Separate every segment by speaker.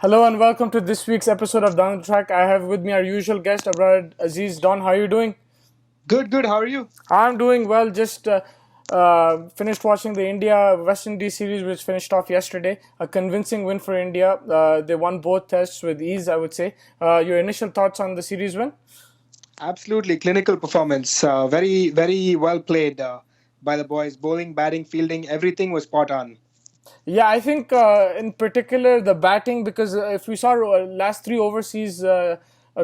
Speaker 1: Hello and welcome to this week's episode of Down the Track. I have with me our usual guest, Abrar Aziz. Don, how are you doing?
Speaker 2: Good, good. How are you?
Speaker 1: I'm doing well. Just finished watching the India West Indies series, which finished off yesterday. A convincing win for India. They won both tests with ease, I would say. Your initial thoughts on the series win?
Speaker 2: Absolutely. Clinical performance. Very, very well played by the boys. Bowling, batting, fielding, everything was spot on.
Speaker 1: Yeah, I think in particular the batting, because if we saw last three overseas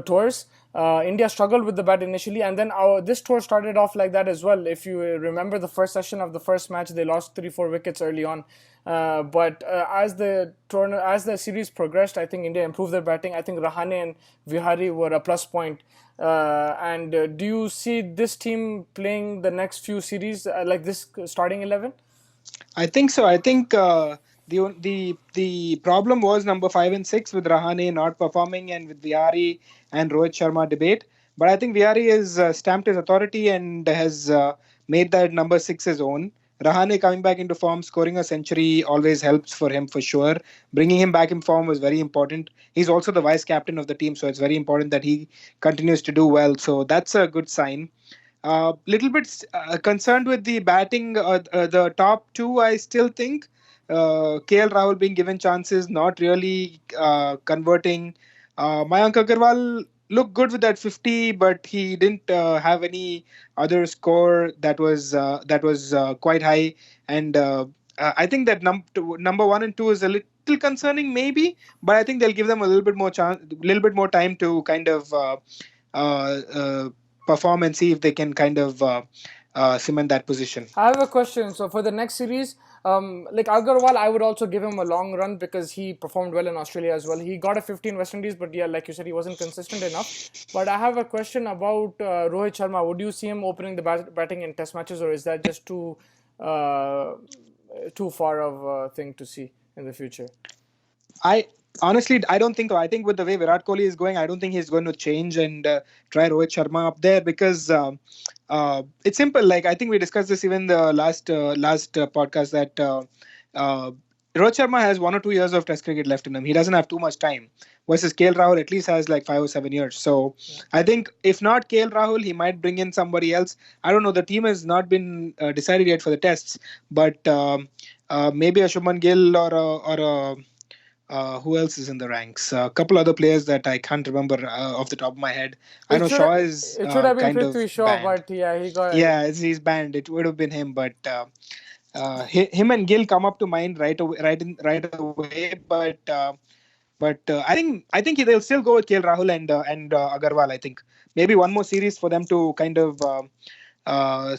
Speaker 1: tours, India struggled with the bat initially, and then this tour started off like that as well. If you remember the first session of the first match, they lost 3-4 wickets early on. But as the series progressed, I think India improved their batting. I think Rahane and Vihari were a plus point. And do you see this team playing the next few series like this starting 11?
Speaker 2: I think so. I think the problem was number 5 and 6 with Rahane not performing and with Vihari and Rohit Sharma debate. But I think Vihari has stamped his authority and has made that number 6 his own. Rahane coming back into form, scoring a century always helps for him for sure. Bringing him back in form was very important. He's also the vice captain of the team, so it's very important that he continues to do well. So that's a good sign. Little bit concerned with the batting. The top two, I still think. KL Rahul being given chances, not really converting. Mayank Agarwal looked good with that 50, but he didn't have any other score that was quite high. And I think that number 1 and 2 is a little concerning, maybe, but I think they'll give them a little bit more chance, little bit more time to kind of. Uh, uh, Perform and see if they can kind of cement that position.
Speaker 1: I have a question. So for the next series, like Agarwal, I would also give him a long run because he performed well in Australia as well. He got a 15 West Indies, but yeah, like you said, he wasn't consistent enough. But I have a question about Rohit Sharma. Would you see him opening the batting in Test matches, or is that just uh, too far of a thing to see in the future?
Speaker 2: I honestly I don't think so. I think with the way Virat Kohli is going, I don't think he's going to change and try Rohit Sharma up there because it's simple. Like I think we discussed this even the last podcast that uh, Rohit Sharma has 1 or 2 years of Test cricket left in him. He doesn't have too much time. Versus KL Rahul at least has like 5 or 7 years. So I think if not KL Rahul, he might bring in somebody else. I don't know. The team has not been decided yet for the tests, but maybe a Shubman Gill or a who else is in the ranks? A couple other players that I can't remember off the top of my head. I
Speaker 1: It
Speaker 2: know
Speaker 1: should
Speaker 2: Shaw is
Speaker 1: it should have been
Speaker 2: kind of
Speaker 1: Prithvi Shaw,
Speaker 2: banned.
Speaker 1: but yeah, he got.
Speaker 2: Yeah, he's banned. It would have been him, but him and Gill come up to mind right away. But I think they'll still go with KL Rahul and Agarwal. I think maybe one more series for them to kind of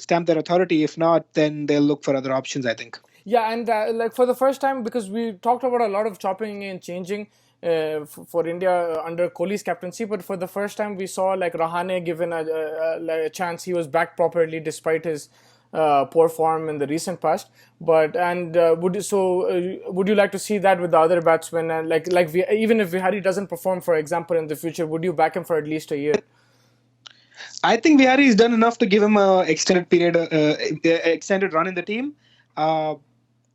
Speaker 2: stamp their authority. If not, then they'll look for other options. I think.
Speaker 1: Yeah, and like for the first time, because we talked about a lot of chopping and changing for India under Kohli's captaincy, but for the first time we saw like Rahane given a chance. He was back properly despite his poor form in the recent past. But and would you like to see that with the other batsmen? And even if Vihari doesn't perform, for example, in the future, would you back him for at least a year?
Speaker 2: I think Vihari has done enough to give him a extended period, extended run in the team, uh,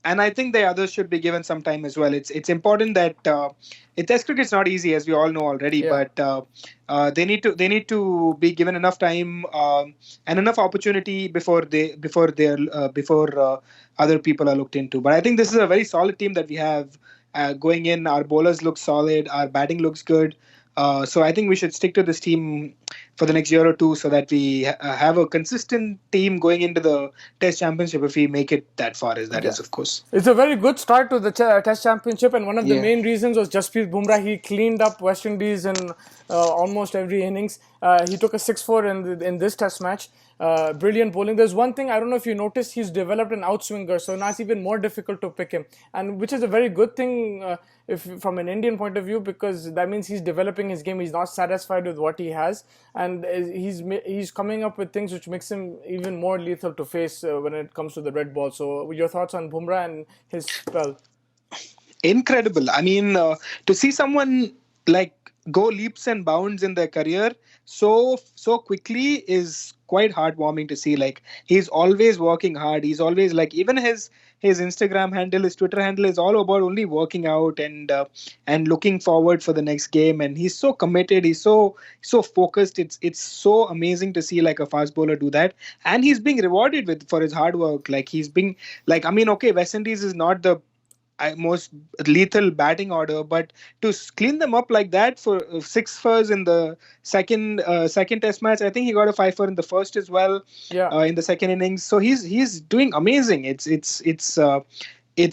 Speaker 2: and I think the others should be given some time as well. It's important that Test cricket's not easy, as we all know already,
Speaker 1: Yeah.
Speaker 2: but they need to be given enough time and enough opportunity before other people are looked into. But I think this is a very solid team that we have going in. Our bowlers look solid. Our batting looks good. So I think we should stick to this team for the next year or two so that we have a consistent team going into the Test Championship if we make it that far as that
Speaker 1: Yeah.
Speaker 2: is, of course.
Speaker 1: It's a very good start to the Test Championship, and one of the
Speaker 2: Yeah.
Speaker 1: main reasons was Jasprit Bumrah. He cleaned up West Indies in almost every innings. He took a 6-4 in this Test match. Brilliant bowling. There's one thing I don't know if you noticed. He's developed an outswinger, so now it's even more difficult to pick him, and which is a very good thing if from an Indian point of view, because that means he's developing his game. He's not satisfied with what he has, and he's coming up with things which makes him even more lethal to face when it comes to the red ball. So your thoughts on Bumrah and his spell?
Speaker 2: Incredible. I mean, to see someone like go leaps and bounds in their career so quickly is quite heartwarming to see. Like he's always working hard. He's always like even his Instagram handle, his Twitter handle is all about only working out and looking forward for the next game. And he's so committed. He's so focused. It's so amazing to see like a fast bowler do that, and he's being rewarded with for his hard work. Like he's being like, I mean, okay, West Indies is not the most lethal batting order, but to clean them up like that for six fours in the second Test match. I think he got a 5 for in the first as well,
Speaker 1: Yeah.
Speaker 2: in the second innings. So he's doing amazing. It's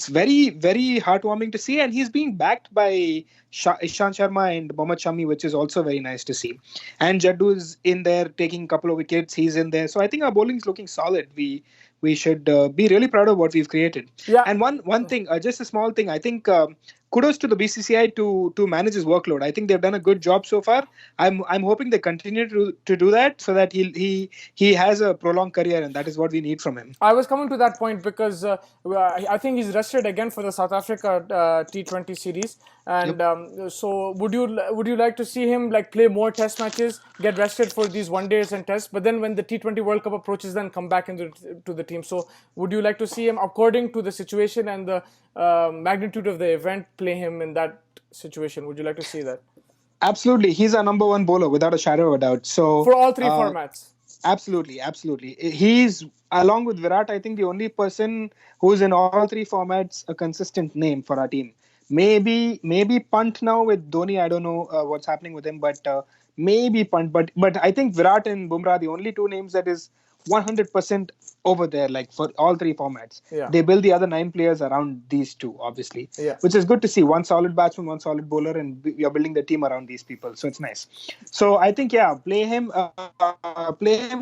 Speaker 2: very very heartwarming to see, and he's being backed by Ishant Sharma and Mohammad Shami, which is also very nice to see. And Jaddu is in there taking a couple of wickets. He's in there, so I think our bowling is looking solid. We should be really proud of what we've created.
Speaker 1: Yeah.
Speaker 2: And one thing, just a small thing, I think kudos to the BCCI to manage his workload. I think they've done a good job so far. I'm hoping they continue to do that so that he has a prolonged career, and that is what we need from him.
Speaker 1: I was coming to that point because I think he's rested again for the South Africa T20 series, and so would you like to see him like play more Test matches, get rested for these one days and Tests, but then when the T20 World Cup approaches, then come back into to the team. So would you like to see him, according to the situation and the magnitude of the event, play him in that situation? Would you like to see that
Speaker 2: Absolutely, he's our number one bowler without a shadow of a doubt. So
Speaker 1: for all three formats?
Speaker 2: absolutely, absolutely. He's along with Virat, I think the only person who's in all three formats a consistent name for our team. Maybe Punt now with Dhoni. I don't know what's happening with him, but maybe Punt. But I think Virat and Bumrah the only two names that is 100% over there, like for all three formats.
Speaker 1: Yeah.
Speaker 2: They build the other 9 players around these two, obviously,
Speaker 1: Yeah.
Speaker 2: which is good to see. One solid batsman, one solid bowler, and we are building the team around these people. So it's nice. So I think, yeah, play him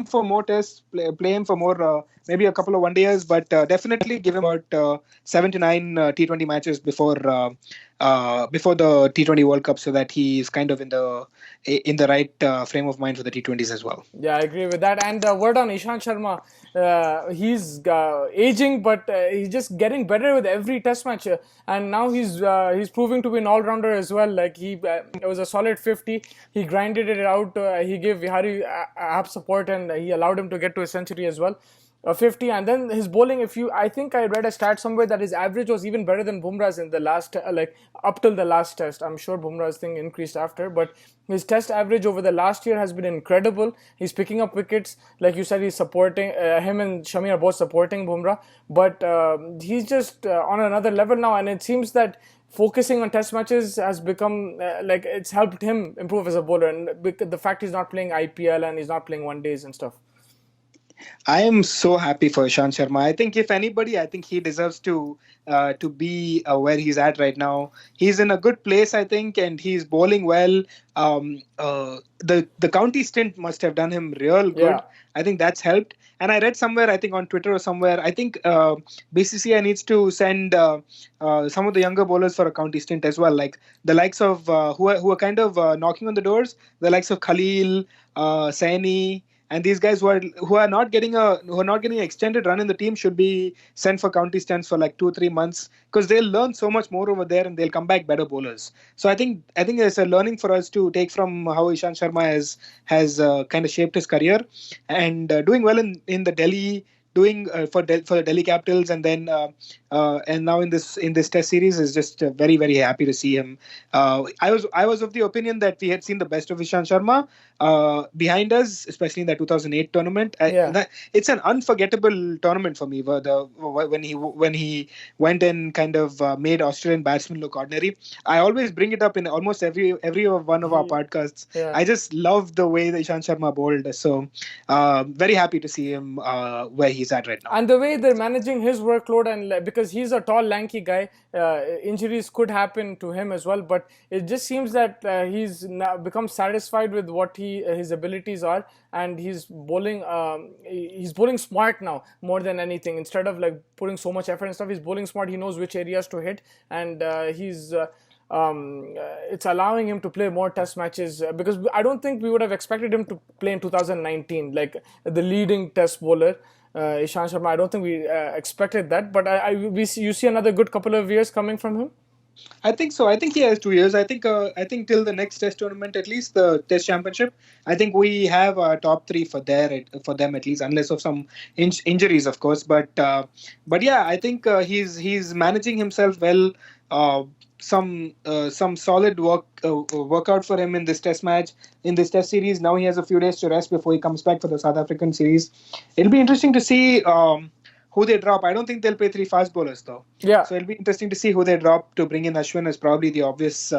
Speaker 2: for more tests, play him for more, maybe a couple of one days, but definitely give him about 7 to 9 T20 matches before the T20 World Cup, so that he is kind of in the right frame of mind for the T20s as well.
Speaker 1: Yeah, I agree with that. And word on Ishant Sharma, he's aging, but he's just getting better with every Test match. And now he's proving to be an all-rounder as well. Like it was a solid 50. He grinded it out. He gave Vihari app support, and he allowed him to get to a century as well. 50, and then his bowling. I think I read a stat somewhere that his average was even better than Bumrah's in the last, like up till the last Test. I'm sure Bumrah's thing increased after, but his Test average over the last year has been incredible. He's picking up wickets, like you said. He's supporting him and Shami are both supporting Bumrah, but he's just on another level now, and it seems that focusing on Test matches has become like it's helped him improve as a bowler, and the fact he's not playing IPL and he's not playing one days and stuff.
Speaker 2: I am so happy for Ishant Sharma. I think if anybody, I think he deserves to be where he's at right now. He's in a good place, I think, and he's bowling well. The county stint must have done him real good.
Speaker 1: Yeah.
Speaker 2: I think that's helped. And I read somewhere, I think on Twitter or somewhere, I think BCCI needs to send some of the younger bowlers for a county stint as well, like the likes of who are kind of knocking on the doors, the likes of Khalil, Saini. And these guys who are not getting an extended run in the team should be sent for county stints for like 2 or 3 months, because they'll learn so much more over there and they'll come back better bowlers. So I think there's a learning for us to take from how Ishant Sharma has kind of shaped his career, and doing well in the Delhi, doing for the Delhi Capitals, and then and now in this Test series is just very very happy to see him. I was of the opinion that we had seen the best of Ishant Sharma behind us, especially in that 2008 tournament. It's an unforgettable tournament for me. When he went and kind of made Australian batsmen look ordinary. I always bring it up in almost every one of our podcasts.
Speaker 1: Yeah.
Speaker 2: I just love the way that Ishant Sharma bowled. So very happy to see him where he's at right now.
Speaker 1: And the way they're managing his workload, and because he's a tall, lanky guy, injuries could happen to him as well. But it just seems that he's now become satisfied with what his abilities are, and he's bowling smart now more than anything. Instead of like putting so much effort and stuff, he's bowling smart. He knows which areas to hit, and it's allowing him to play more Test matches, because I don't think we would have expected him to play in 2019 like the leading Test bowler. Ishant Sharma, I don't think we expected that, but you see another good couple of years coming from him.
Speaker 2: I think so. I think he has 2 years. I think till the next Test tournament, at least the Test Championship. I think we have a top three for them at least, unless of some injuries, of course. But yeah, I think he's managing himself well. Uh, some solid workout for him in this Test match, in this Test series. Now he has a few days to rest before he comes back for the South African series. It'll be interesting to see. Who they drop. I don't think they'll play three fast bowlers though.
Speaker 1: Yeah.
Speaker 2: So it'll be interesting to see who they drop to bring in Ashwin as probably the obvious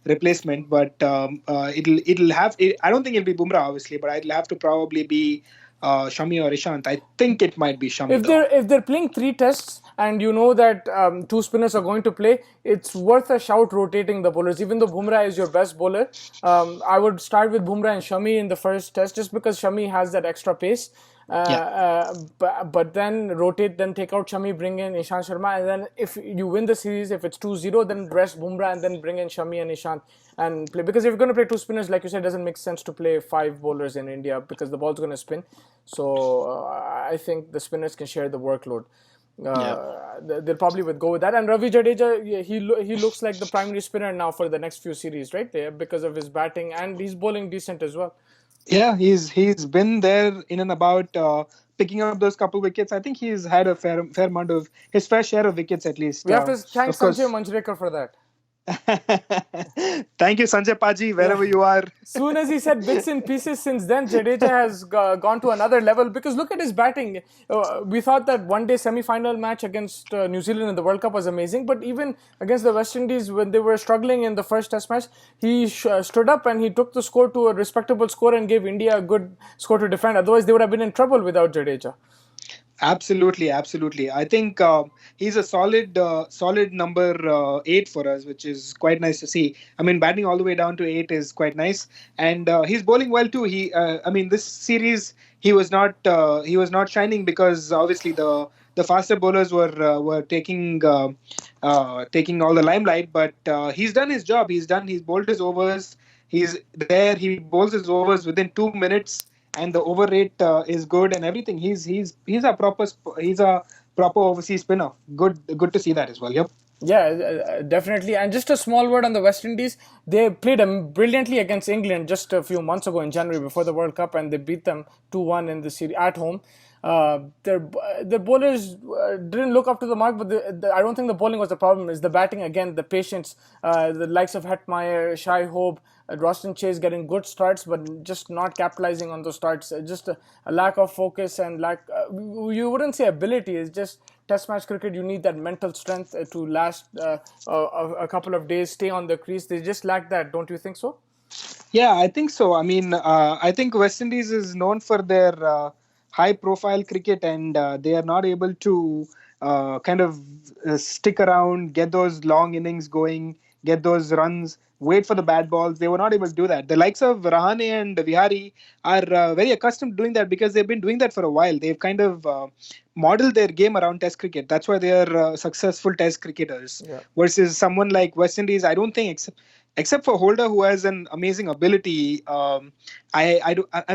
Speaker 2: replacement. But it'll have. I don't think it'll be Bumrah obviously, but it'll have to probably be Shami or Ishant. I think it might be Shami
Speaker 1: If
Speaker 2: though.
Speaker 1: they're playing three tests and you know that two spinners are going to play, it's worth a shout rotating the bowlers. Even though Bumrah is your best bowler, I would start with Bumrah and Shami in the first test just because Shami has that extra pace.
Speaker 2: Yeah.
Speaker 1: But then rotate, then take out Shami, bring in Ishant Sharma, and then if you win the series, if it's 2-0, then rest Bumrah and then bring in Shami and Ishant and play. Because if you're going to play two spinners, like you said, it doesn't make sense to play five bowlers in India because the ball's going to spin. So I think the spinners can share the workload.
Speaker 2: Yeah.
Speaker 1: They'll probably would go with that. And Ravi Jadeja, yeah, he looks like the primary spinner now for the next few series, right? There because of his batting and he's bowling decent as well.
Speaker 2: Yeah, he's been there in and about picking up those couple wickets. I think he's had a fair amount of his fair share of wickets at least.
Speaker 1: We have to thank
Speaker 2: Of
Speaker 1: Sanjay
Speaker 2: course.
Speaker 1: Manjrekar for that.
Speaker 2: Thank you, Sanjay Paji,
Speaker 1: Yeah.
Speaker 2: wherever you are.
Speaker 1: Soon as he said bits and pieces, since then Jadeja has gone to another level because look at his batting. We thought that one day semi-final match against New Zealand in the World Cup was amazing, but even against the West Indies when they were struggling in the first Test match, he stood up and he took the score to a respectable score and gave India a good score to defend. Otherwise, they would have been in trouble without Jadeja.
Speaker 2: Absolutely, absolutely. I think he's a solid number 8 for us, which is quite nice to see. I mean, batting all the way down to 8 is quite nice, and he's bowling well too. I mean, this series he was not shining because obviously the faster bowlers were taking all the limelight. But he's done his job. He's bowled his overs. He's there. He bowls his overs within 2 minutes and the over rate is good and everything. He's a proper overseas spinner. Good to see that as well. Yep.
Speaker 1: Yeah, definitely. And just a small word on the West Indies. They played brilliantly against England just a few months ago in January before the World Cup, and they beat them 2-1 in the series at home. Their bowlers didn't look up to the mark, but I don't think the bowling was the problem. It's the batting again, the patience. The likes of Hetmeyer, Shai Hope, Roston Chase getting good starts, but just not capitalizing on those starts. Just a lack of focus and lack. You wouldn't say ability. It's just Test match cricket. You need that mental strength to last a couple of days, stay on the crease. They just lack that, don't you think so?
Speaker 2: Yeah, I think so. I mean, I think West Indies is known for their high-profile cricket, and they are not able to kind of stick around, get those long innings going, get those runs, wait for the bad balls. They were not able to do that. The likes of Rahane and Vihari are very accustomed to doing that because they've been doing that for a while. They've kind of modeled their game around Test cricket. That's why they are successful Test cricketers.
Speaker 1: Yeah.
Speaker 2: Versus someone like West Indies, I don't think, except for Holder, who has an amazing ability. I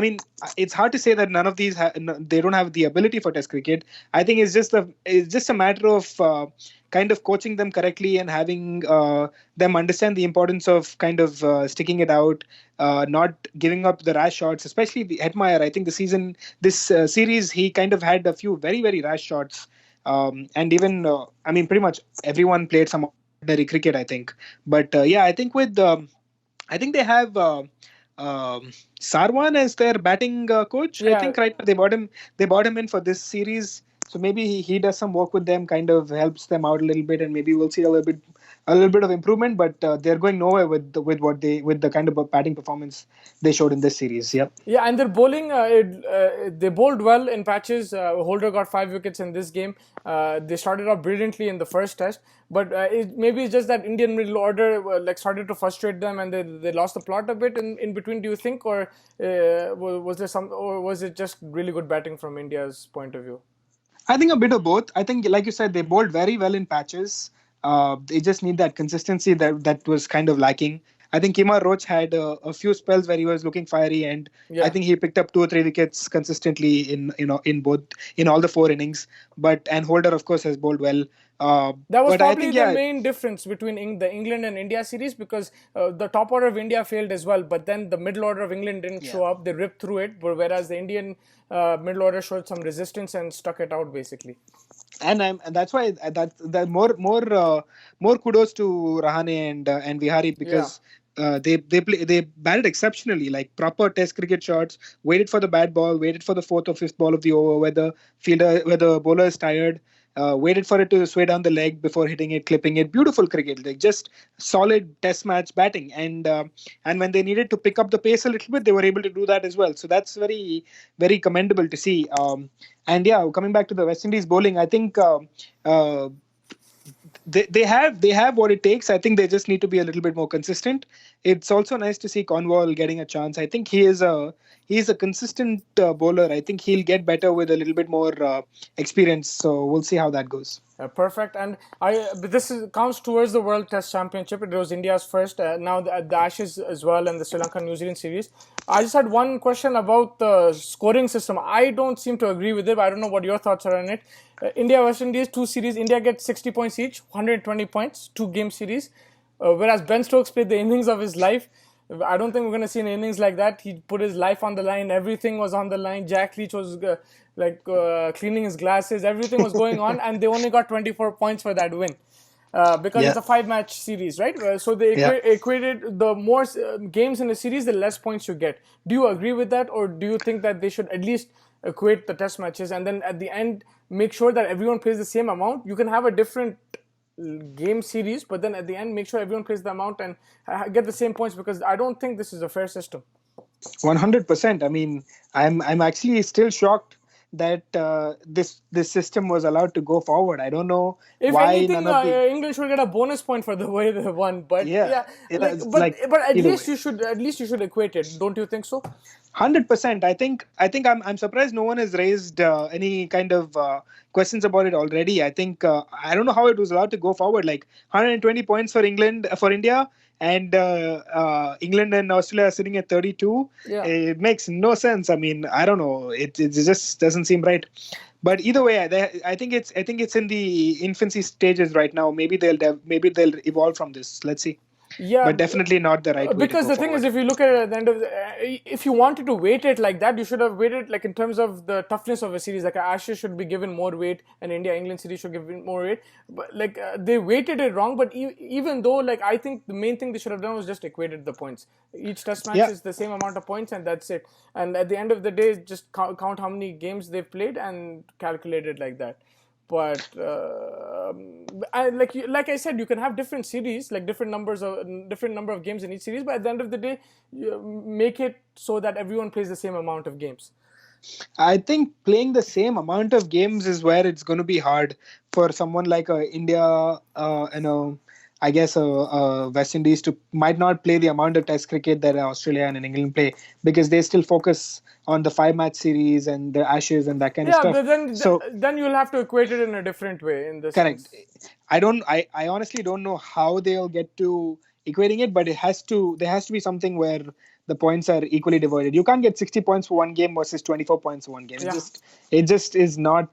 Speaker 2: mean, it's hard to say that none of these they don't have the ability for Test cricket. I think it's just a matter of kind of coaching them correctly and having them understand the importance of kind of sticking it out, not giving up the rash shots, especially the Hetmeyer. I think this series, he kind of had a few very, very rash shots. And even, I mean, pretty much everyone played some ordinary cricket, I think. But yeah, I think I think they have Sarwan as their batting coach. I
Speaker 1: Yeah,
Speaker 2: think right now they bought him in for this series. So maybe he does some work with them, kind of helps them out a little bit, and maybe we'll see a little bit of improvement. But they're going nowhere with the kind of batting performance they showed in this series. Yep.
Speaker 1: yeah, and their bowling, they bowled well in patches. Holder got 5 wickets in this game. They started off brilliantly in the first test, but maybe it's just that Indian middle order like started to frustrate them, and they lost the plot a bit in between. Do you think, or was there or was it just really good batting from India's point of view?
Speaker 2: I think a bit of both. I think, like you said, they bowled very well in patches. They just need that consistency that was kind of lacking. I think Kemar Roach had a few spells where he was looking fiery, and I
Speaker 1: Yeah.
Speaker 2: think he picked up 2 or 3 wickets consistently in all the 4 innings. And Holder, of course, has bowled well.
Speaker 1: That was
Speaker 2: But I
Speaker 1: probably
Speaker 2: think,
Speaker 1: the
Speaker 2: yeah,
Speaker 1: main difference between the England and India series, because the top order of India failed as well, but then the middle order of England didn't
Speaker 2: yeah.
Speaker 1: show up. They ripped through it, whereas the Indian middle order showed some resistance and stuck it out basically.
Speaker 2: And that's why that more kudos to Rahane and Vihari,
Speaker 1: Yeah.
Speaker 2: because they batted exceptionally, like proper Test cricket shots. Waited for the bad ball, waited for the fourth or fifth ball of the over where the bowler is tired. Waited for it to sway down the leg before hitting it, clipping it. Beautiful cricket, like just solid Test match batting. And when they needed to pick up the pace a little bit, they were able to do that as well. So that's very commendable to see. And yeah, coming back to the West Indies bowling, I think uh, they have what it takes. I think they just need to be a little bit more consistent. It's also nice to see Cornwall getting a chance. I think he is a consistent bowler. I think he'll get better with a little bit more experience. So we'll see how that goes.
Speaker 1: Perfect, and counts towards the World Test Championship. It was India's first. Now the Ashes as well, and the Sri Lanka New Zealand series. I just had one question about the scoring system. I don't seem to agree with it. I don't know what your thoughts are on it. India West Indies, two series. India gets 60 points each, 120 points, two-game series. Whereas Ben Stokes played the innings of his life. I don't think we're going to see an innings like that. He put his life on the line. Everything was on the line. Jack Leach was cleaning his glasses. Everything was going on, and they only got 24 points for that win. Because
Speaker 2: Yeah,
Speaker 1: it's a five-match series, right? So they
Speaker 2: yeah.
Speaker 1: equated the more games in the series, the less points you get. Do you agree with that, or do you think that they should at least equate the test matches and then at the end make sure that everyone plays the same amount? You can have a different game series, but then at the end make sure everyone plays the amount and get the same points, because I don't think this is a fair system.
Speaker 2: 100%. I mean, I'm actually still shocked that this system was allowed to go forward. I don't know
Speaker 1: If
Speaker 2: why
Speaker 1: anything,
Speaker 2: none of the
Speaker 1: England should get a bonus point for the way they won. But
Speaker 2: yeah,
Speaker 1: yeah,
Speaker 2: it's
Speaker 1: but
Speaker 2: like
Speaker 1: at
Speaker 2: either
Speaker 1: least
Speaker 2: way.
Speaker 1: you should equate it, don't you think so?
Speaker 2: 100%. I think I'm surprised no one has raised any kind of questions about it already. I think I don't know how it was allowed to go forward. Like 120 points for England for India, and England and Australia are sitting at 32.
Speaker 1: Yeah.
Speaker 2: It makes no sense. I mean, I don't know. It just doesn't seem right. But either way, I think it's in the infancy stages right now. Maybe they'll evolve from this. Let's see.
Speaker 1: Yeah,
Speaker 2: But definitely not the right way to
Speaker 1: because
Speaker 2: go
Speaker 1: the thing is,
Speaker 2: forward.
Speaker 1: if you look at it at the end of if you wanted to weight it like that, you should have weighted like in terms of the toughness of a series. Like Ashes should be given more weight, and India England series should give it more weight. But like they weighted it wrong. But even though, like I think the main thing they should have done was just equated the points. Each test match
Speaker 2: Yeah.
Speaker 1: is the same amount of points, and that's it. And at the end of the day, just count how many games they've played and calculate it like that. But like I said, you can have different series, like different number of games in each series. But at the end of the day, you make it so that everyone plays the same amount of games.
Speaker 2: I think playing the same amount of games is where it's going to be hard for someone like India, I guess West Indies to might not play the amount of Test cricket that Australia and England play, because they still focus on the five-match series and the Ashes and that kind of
Speaker 1: Yeah,
Speaker 2: stuff.
Speaker 1: but then
Speaker 2: So
Speaker 1: then you'll have to equate it in a different way in the
Speaker 2: correct.
Speaker 1: sense.
Speaker 2: I honestly don't know how they'll get to equating it, but there has to be something where the points are equally divided. You can't get 60 points for one game versus 24 points for one game.
Speaker 1: Yeah.
Speaker 2: It just is not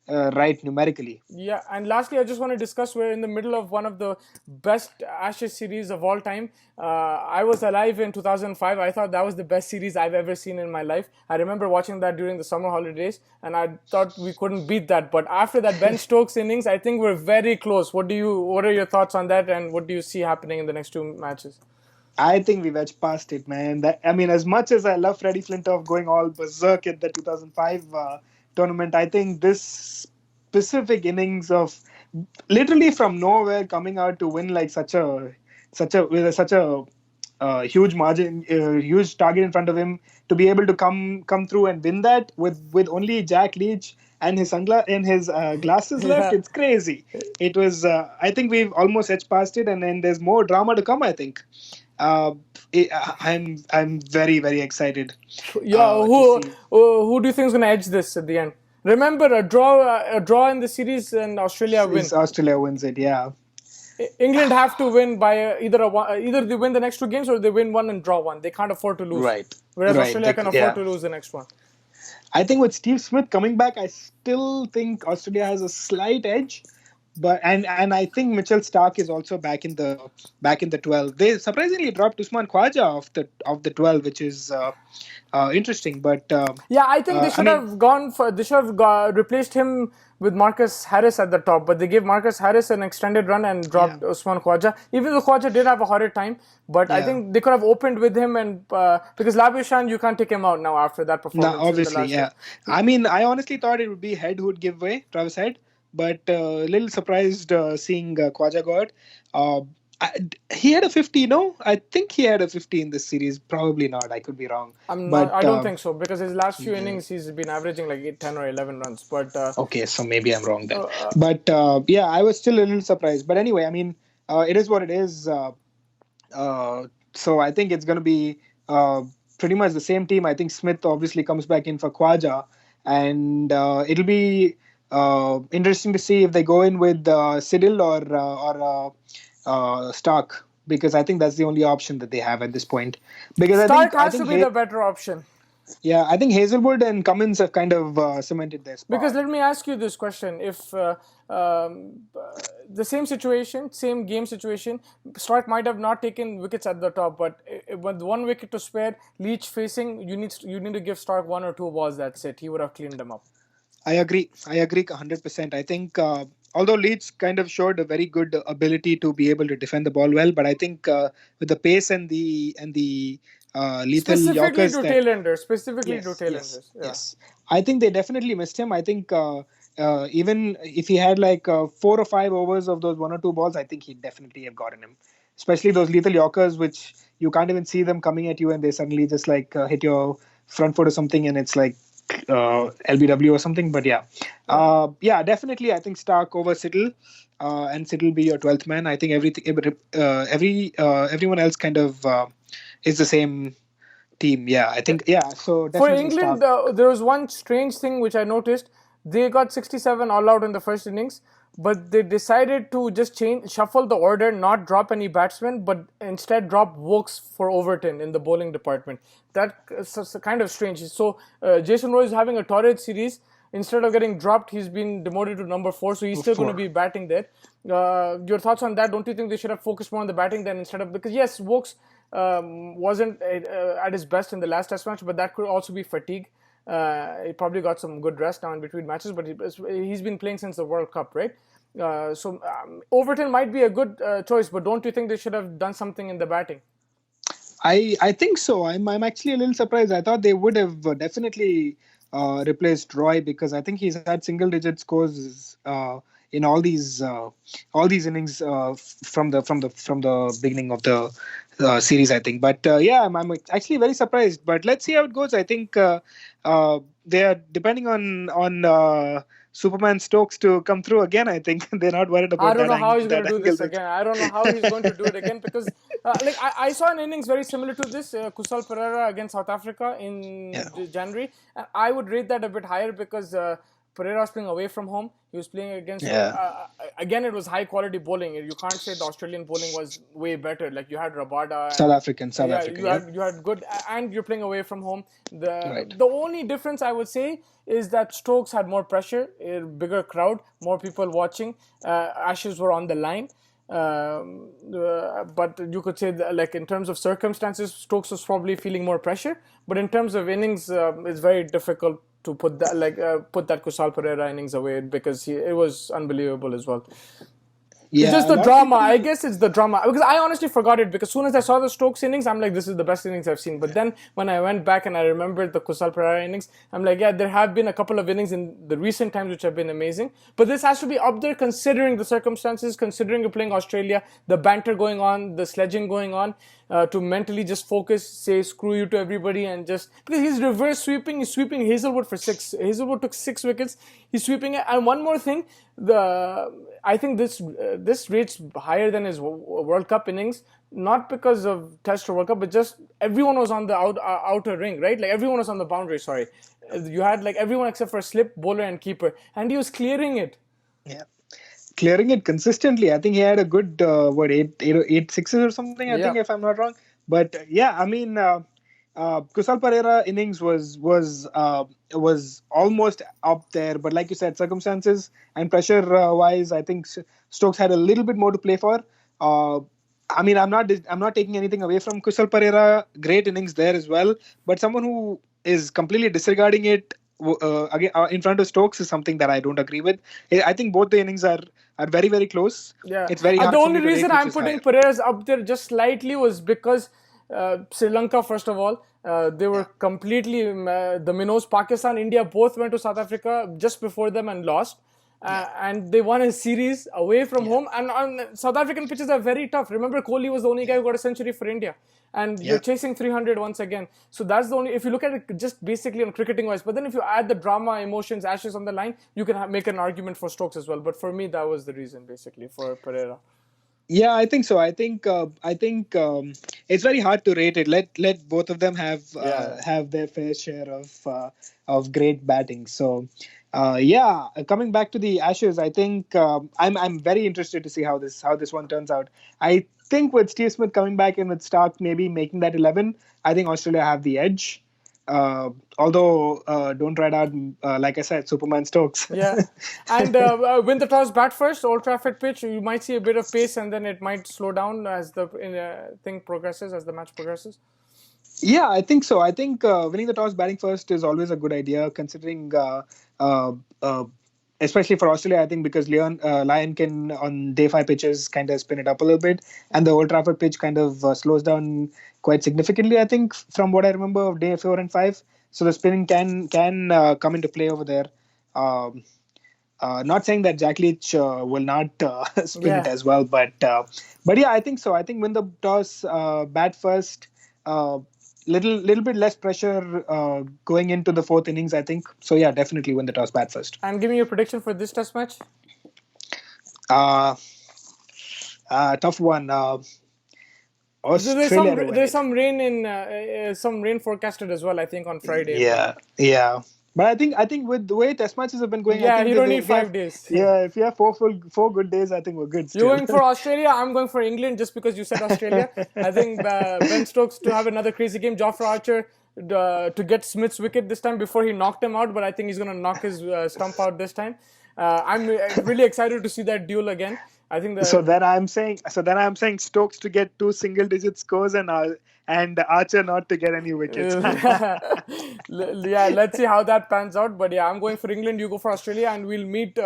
Speaker 2: right numerically.
Speaker 1: Yeah, and lastly, I just want to discuss we're in the middle of one of the best Ashes series of all time. I was alive in 2005. I thought that was the best series I've ever seen in my life. I remember watching that during the summer holidays, and I thought we couldn't beat that. But after that Ben Stokes innings, I think we're very close. What are your thoughts on that, and what do you see happening in the next two matches?
Speaker 2: I think we've edged past it, man. I mean, as much as I love Freddie Flintoff going all berserk at the 2005 tournament, I think this specific innings of literally from nowhere coming out to win like such a huge margin, huge target in front of him, to be able to come through and win that with only Jack Leach and his glasses left.
Speaker 1: Yeah.
Speaker 2: It's crazy. It was. I think we've almost edged past it, and then there's more drama to come, I think. Uh, I'm very very excited
Speaker 1: Yeah,
Speaker 2: to see.
Speaker 1: who do you think is going to edge this at the end? Remember, a draw in the series and Australia win.
Speaker 2: Is Australia wins it? Yeah,
Speaker 1: England have to win by either they win the next two games or they win one and draw one. They can't afford to lose.
Speaker 2: right,
Speaker 1: Whereas
Speaker 2: right.
Speaker 1: Australia can afford to lose the next one.
Speaker 2: I think with Steve Smith coming back, I still think Australia has a slight edge. But and I think Mitchell Stark is also back in the 12. They surprisingly dropped Usman Khwaja of the 12, which is interesting. But
Speaker 1: Yeah, I think they
Speaker 2: I
Speaker 1: should
Speaker 2: mean,
Speaker 1: have gone for. They should have replaced him with Marcus Harris at the top, but they gave Marcus Harris an extended run and
Speaker 2: yeah,
Speaker 1: dropped Usman Khwaja. Even though Khwaja did have a horrid time, but I
Speaker 2: yeah.
Speaker 1: think they could have opened with him and because Labuschagne, you can't take him out now after that
Speaker 2: No,
Speaker 1: performance in the
Speaker 2: obviously,
Speaker 1: last game.
Speaker 2: yeah. I mean, I honestly thought it would be Head who would give way, Travis Head, but a little surprised seeing Khwaja go out. Uh, he had a 50, no? I think he had a 50 in this series. Probably not. I could be wrong.
Speaker 1: I'm not.
Speaker 2: But
Speaker 1: I don't think so because his last few
Speaker 2: mm,
Speaker 1: innings he's been averaging like 8, 10 or 11 runs. But
Speaker 2: okay, so maybe I'm wrong then. But yeah, I was still a little surprised. But anyway, I mean, it is what it is. So I think it's going to be pretty much the same team. I think Smith obviously comes back in for Khwaja, and it'll be interesting to see if they go in with Sidil or Stark, because I think that's the only option that they have at this point. Because
Speaker 1: Stark
Speaker 2: I
Speaker 1: has to
Speaker 2: think
Speaker 1: be the better option.
Speaker 2: yeah, I think Hazelwood and Cummins have kind of cemented their
Speaker 1: Because
Speaker 2: spot.
Speaker 1: let me ask you this question: if the same situation, same game situation, Stark might have not taken wickets at the top, but with one wicket to spare, Leach facing, you need to give Stark one or two balls. That's it. He would have cleaned them up.
Speaker 2: I agree. I agree 100%. I think although Leeds kind of showed a very good ability to be able to defend the ball well, but I think with the pace and the lethal
Speaker 1: Specifically
Speaker 2: Yorkers
Speaker 1: to
Speaker 2: that
Speaker 1: tailenders. Specifically to
Speaker 2: yes, yes,
Speaker 1: tailenders. Yeah.
Speaker 2: yes. I think they definitely missed him. I think even if he had like 4 or 5 overs of those 1 or 2 balls, I think he'd definitely have gotten him. Especially those lethal Yorkers, which you can't even see them coming at you, and they suddenly just like hit your front foot or something, and it's like LBW or something. But yeah,
Speaker 1: Yeah.
Speaker 2: yeah, definitely. I think Stark over Siddle, and Siddle be your 12th man. I think everyone else kind of is the same team. Yeah, I think yeah. So
Speaker 1: For
Speaker 2: definitely
Speaker 1: England,
Speaker 2: Stark.
Speaker 1: there was one strange thing which I noticed. They got 67 all out in the first innings, but they decided to just shuffle the order, not drop any batsmen, but instead drop Wokes for Overton in the bowling department. That's kind of strange. So Jason Roy is having a torrid series. Instead of getting dropped, he's been demoted to number 4, so he's still going to
Speaker 2: Four.
Speaker 1: be batting there. Your thoughts on that? Don't you think they should have focused more on the batting than instead of, because yes, Wokes wasn't at his best in the last Test match, but that could also be fatigue. He probably got some good rest now in between matches, but he's been playing since the World Cup, right? So Overton might be a good choice, but don't you think they should have done something in the batting?
Speaker 2: I think so. I'm actually a little surprised. I thought they would have definitely replaced Roy, because I think he's had single digit scores in all these innings from the beginning of the series, I think. But yeah, I'm actually very surprised. But let's see how it goes. I think they are depending on Superman Stokes to come through again. I think they're not worried
Speaker 1: I
Speaker 2: about
Speaker 1: don't know how he's going
Speaker 2: that
Speaker 1: to do
Speaker 2: angle.
Speaker 1: this again. I don't know how he's going to do it again because, I saw an innings very similar to this, Kusal Pereira against South Africa in
Speaker 2: Yeah,
Speaker 1: January. I would rate that a bit higher because Pereira was playing away from home. He was playing against,
Speaker 2: yeah.
Speaker 1: again, it was high quality bowling. You can't say the Australian bowling was way better. Like you had Rabada and
Speaker 2: South
Speaker 1: yeah,
Speaker 2: African. Yep.
Speaker 1: you had good, and you're playing away from home.
Speaker 2: Right.
Speaker 1: The only difference I would say is that Stokes had more pressure, a bigger crowd, more people watching. Ashes were on the line. But you could say that, like in terms of circumstances, Stokes was probably feeling more pressure. But in terms of innings, it's very difficult to put that Kusal Pereira innings away because it was unbelievable as well. It's just
Speaker 2: Yeah, a
Speaker 1: the
Speaker 2: lot of
Speaker 1: drama.
Speaker 2: people.
Speaker 1: I guess it's the drama because I honestly forgot it because as soon as I saw the Stokes innings, I'm like, this is the best innings I've seen. But then when I went back and I remembered the Kusal Pereira innings, I'm like, yeah, there have been a couple of innings in the recent times which have been amazing. But this has to be up there considering the circumstances, considering you're playing Australia, the banter going on, the sledging going on, to mentally just focus, say screw you to everybody, and just because he's reverse sweeping, he's sweeping Hazelwood for 6. Hazelwood took 6 wickets. He's sweeping it. And one more thing, I think this rates higher than his World Cup innings, not because of Test or World Cup, but just everyone was on the outer ring, right? Like everyone was on the boundary. Sorry, you had like everyone except for slip, bowler, and keeper, and he was clearing it.
Speaker 2: Yeah, clearing it consistently. I think he had a good eight sixes or something. I think
Speaker 1: Yeah.
Speaker 2: if I'm not wrong. But yeah, I mean, Kusal Pereira innings was almost up there, but like you said, circumstances and pressure wise, I think Stokes had a little bit more to play for. Uh, I mean, I'm not taking anything away from Kusal Pereira. Great innings there as well, but someone who is completely disregarding it again in front of Stokes is something that I don't agree with. I think both the innings are very very close.
Speaker 1: Yeah,
Speaker 2: It's very
Speaker 1: the
Speaker 2: hard for
Speaker 1: only
Speaker 2: me to
Speaker 1: reason
Speaker 2: rate which
Speaker 1: I'm
Speaker 2: is
Speaker 1: putting
Speaker 2: higher.
Speaker 1: Perez up there just slightly was because Sri Lanka, first of all, they were
Speaker 2: Yeah,
Speaker 1: completely the minnows. Pakistan, India both went to South Africa just before them and lost.
Speaker 2: yeah,
Speaker 1: And they won a series away from
Speaker 2: yeah,
Speaker 1: home. And on South African pitches are very tough. Remember, Kohli was the only guy who got a century for India, and you're
Speaker 2: yeah.
Speaker 1: chasing 300 once again. So that's the only. If you look at it just basically on cricketing wise, but then if you add the drama, emotions, Ashes on the line, you can make an argument for Stokes as well. But for me, that was the reason basically for Pereira.
Speaker 2: Yeah, I think so. I think it's very hard to rate it. Let both of them
Speaker 1: Yeah.
Speaker 2: have their fair share of great batting. So, yeah, coming back to the Ashes, I think I'm very interested to see how this one turns out. I think with Steve Smith coming back and with Stark maybe making that 11, I think Australia have the edge. Although don't write out like I said, Superman Stokes.
Speaker 1: Yeah, and win the toss, bat first. Old Trafford pitch, you might see a bit of pace, and then it might slow down as the thing progresses, as the match progresses.
Speaker 2: Yeah, I think so. I think winning the toss, batting first is always a good idea, considering, uh, uh, especially for Australia. I think because Lyon can on day five pitches kind of spin it up a little bit, and the Old Trafford pitch kind of slows down quite significantly. I think from what I remember of day 4 and 5, so the spinning can come into play over there. Um, not saying that Jack Leach will not spin it
Speaker 1: Yeah,
Speaker 2: as well, but yeah, I think so. I think win the toss, bat first, uh, little bit less pressure going into the fourth innings. I think so. Yeah, definitely win the toss, bat first.
Speaker 1: and give me your prediction for this test match.
Speaker 2: Uh, tough one. Australia to win
Speaker 1: There's
Speaker 2: it.
Speaker 1: some rain in some rain forecasted as well. I think on Friday.
Speaker 2: Yeah, yeah. But I think with the way test matches have been going, I
Speaker 1: Yeah,
Speaker 2: think
Speaker 1: you
Speaker 2: that
Speaker 1: don't need
Speaker 2: if we have
Speaker 1: 5 days.
Speaker 2: yeah, if we have four good days, I think we're good
Speaker 1: You're
Speaker 2: still.
Speaker 1: going for Australia. I'm going for England just because you said Australia. I think Ben Stokes to have another crazy game. Jofra Archer to get Smith's wicket this time before he knocked him out, but I think he's going to knock his stump out this time. I'm really excited to see that duel again. I think
Speaker 2: So then I'm saying Stokes to get two single digit scores and Archer not to get any wickets.
Speaker 1: yeah, let's see how that pans out. But yeah, I'm going for England. You go for Australia, and we'll meet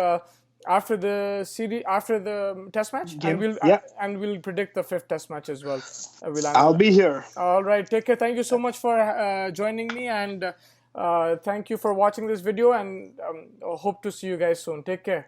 Speaker 1: after the series, after the test match,
Speaker 2: Game. Yeah,
Speaker 1: and we'll predict the fifth test match as well. We'll
Speaker 2: I'll
Speaker 1: analyze.
Speaker 2: be here.
Speaker 1: All right, take care. Thank you so much for joining me, and thank you for watching this video. And hope to see you guys soon. Take care.